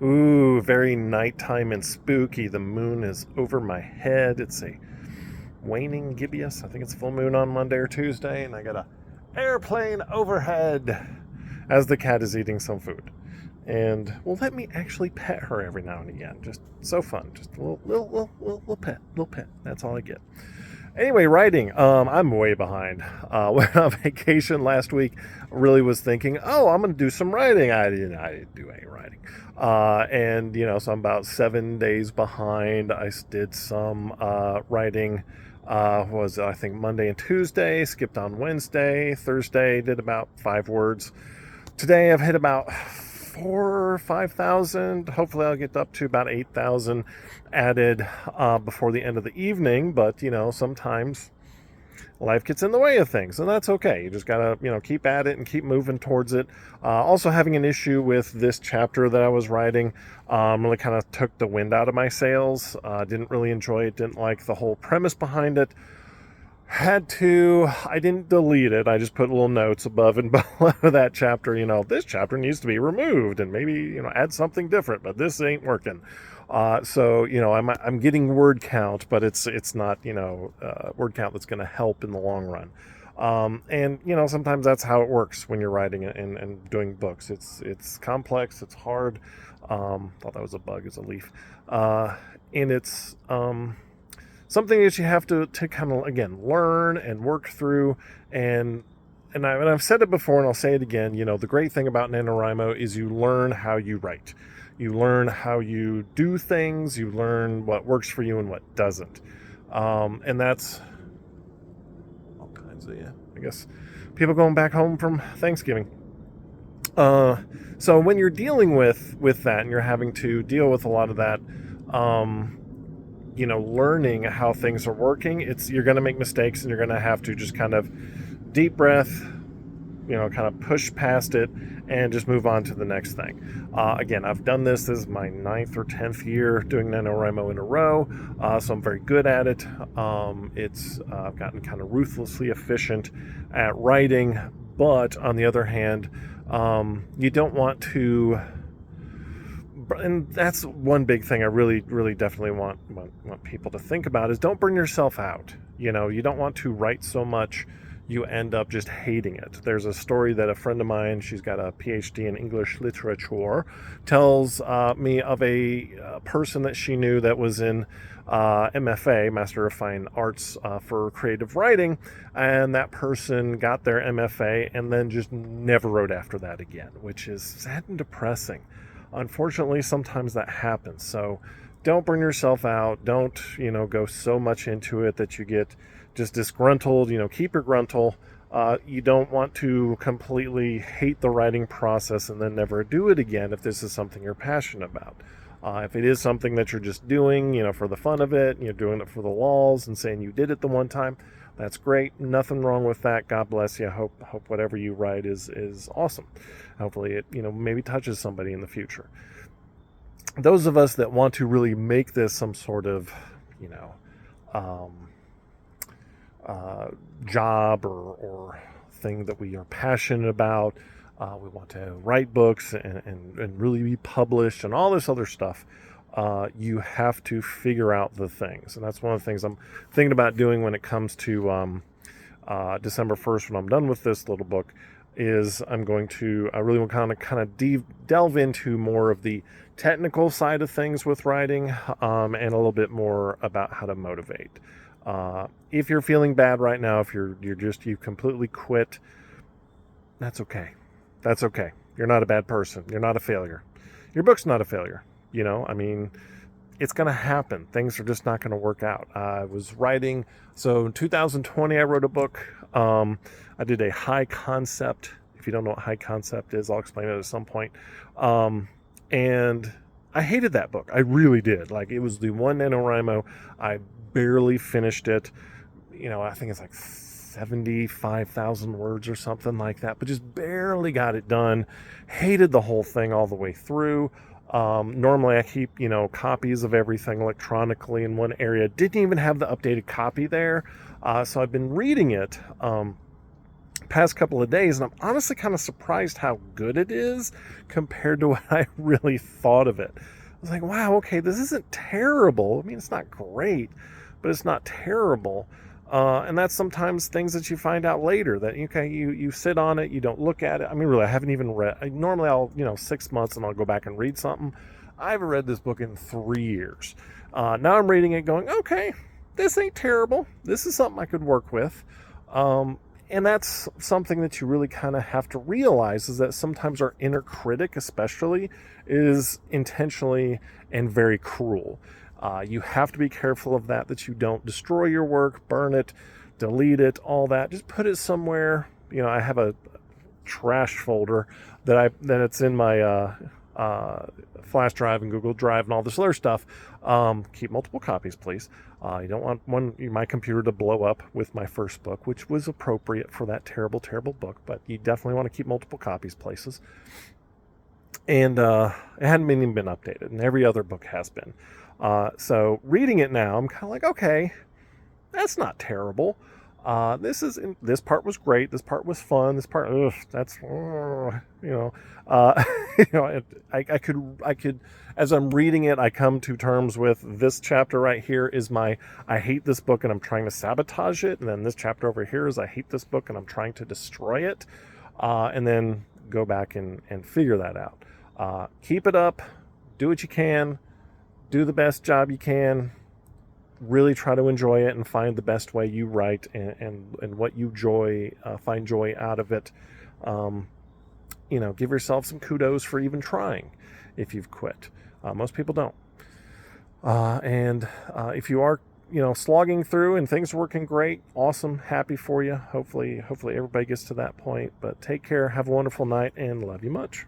Ooh, very nighttime and spooky. The moon is over my head. It's a waning gibbous. I think it's full moon on Monday or Tuesday, and I got a airplane overhead as the cat is eating some food. And will let me actually pet her every now and again. Just so fun. Just a little pet, little pet. That's all I get. Anyway, writing. I'm way behind. Went on vacation last week. Really was thinking, oh, I'm going to do some writing. I didn't do any writing. And so I'm about 7 days behind. I did some writing. Was I think Monday and Tuesday. Skipped on Wednesday. Thursday did about 5 words. Today I've hit about 5,000. Hopefully I'll get up to about 8,000 added before the end of the evening. But sometimes life gets in the way of things, and that's okay. You just gotta keep at it and keep moving towards it. Also having an issue with this chapter that I was writing. Really kind of took the wind out of my sails. Didn't really enjoy it. Didn't like the whole premise behind it. I didn't delete it. I just put little notes above and below that chapter. This chapter needs to be removed and maybe, add something different, but this ain't working. I'm getting word count, but it's not, word count that's going to help in the long run. And sometimes that's how it works when you're writing and doing books. It's complex. It's hard. Thought that was a bug. It's a leaf. And it's, something that you have to kind of, again, learn and work through. And I've said it before and I'll say it again, the great thing about NaNoWriMo is you learn how you write. You learn how you do things. You learn what works for you and what doesn't. And that's all kinds of, I guess, people going back home from Thanksgiving. So when you're dealing with that and you're having to deal with a lot of that, learning how things are working, you're going to make mistakes and you're going to have to just kind of deep breath, kind of push past it and just move on to the next thing. Again, I've done this. This is my 9th or 10th year doing NaNoWriMo in a row, so I'm very good at it. I've gotten kind of ruthlessly efficient at writing, but on the other hand, you don't want to. And that's one big thing I really, really definitely want people to think about is don't burn yourself out. You don't want to write so much you end up just hating it. There's a story that a friend of mine, she's got a PhD in English literature, tells me of a person that she knew that was in MFA, Master of Fine Arts, for creative writing, and that person got their MFA and then just never wrote after that again, which is sad and depressing. Unfortunately, sometimes that happens. So don't burn yourself out. Don't, go so much into it that you get just disgruntled. Keep your gruntle. You don't want to completely hate the writing process and then never do it again if this is something you're passionate about. If it is something that you're just doing, for the fun of it, you're doing it for the lulz and saying you did it the one time, that's great. Nothing wrong with that. God bless you. Hope whatever you write is awesome. Hopefully it, maybe touches somebody in the future. Those of us that want to really make this some sort of, job or thing that we are passionate about, we want to write books and really be published and all this other stuff. You have to figure out the things. And that's one of the things I'm thinking about doing when it comes to December 1st, when I'm done with this little book, is I really want to kind of delve into more of the technical side of things with writing, and a little bit more about how to motivate. If you're feeling bad right now, if you completely quit, that's okay. That's okay. You're not a bad person. You're not a failure. Your book's not a failure. It's going to happen. Things are just not going to work out. I was writing, so in 2020, I wrote a book. I did a high concept. If you don't know what high concept is, I'll explain it at some point. And I hated that book. I really did. Like, it was the one NaNoWriMo. I barely finished it. I think it's like 75,000 words or something like that, but just barely got it done. Hated the whole thing all the way through. Normally I keep, copies of everything electronically in one area. Didn't even have the updated copy there. So I've been reading it, past couple of days, and I'm honestly kind of surprised how good it is compared to what I really thought of it. I was like, wow, okay, this isn't terrible. I mean, it's not great, but it's not terrible. And that's sometimes things that you find out later that, okay, you sit on it, you don't look at it. I mean, really, I haven't even read. Normally, I'll 6 months and I'll go back and read something. I haven't read this book in 3 years. Now I'm reading it, going, okay, this ain't terrible. This is something I could work with. And that's something that you really kind of have to realize, is that sometimes our inner critic, especially, is intentionally and very cruel. You have to be careful of that you don't destroy your work, burn it, delete it, all that. Just put it somewhere. I have a trash folder that it's in my flash drive and Google Drive and all this other stuff. Keep multiple copies, please. You don't want my computer to blow up with my first book, which was appropriate for that terrible, terrible book, but you definitely want to keep multiple copies places. And it hadn't even been updated, and every other book has been. So reading it now, I'm kind of like, okay, that's not terrible. This part was great. This part was fun. This part, I could, as I'm reading it, I come to terms with this chapter right here is I hate this book and I'm trying to sabotage it. And then this chapter over here is I hate this book and I'm trying to destroy it. And then go back and figure that out. Keep it up. Do what you can. Do the best job you can. Really try to enjoy it and find the best way you write and what you find joy out of it. Give yourself some kudos for even trying if you've quit. Most people don't. And if you are, slogging through and things are working great, awesome, happy for you. Hopefully everybody gets to that point. But take care, have a wonderful night, and love you much.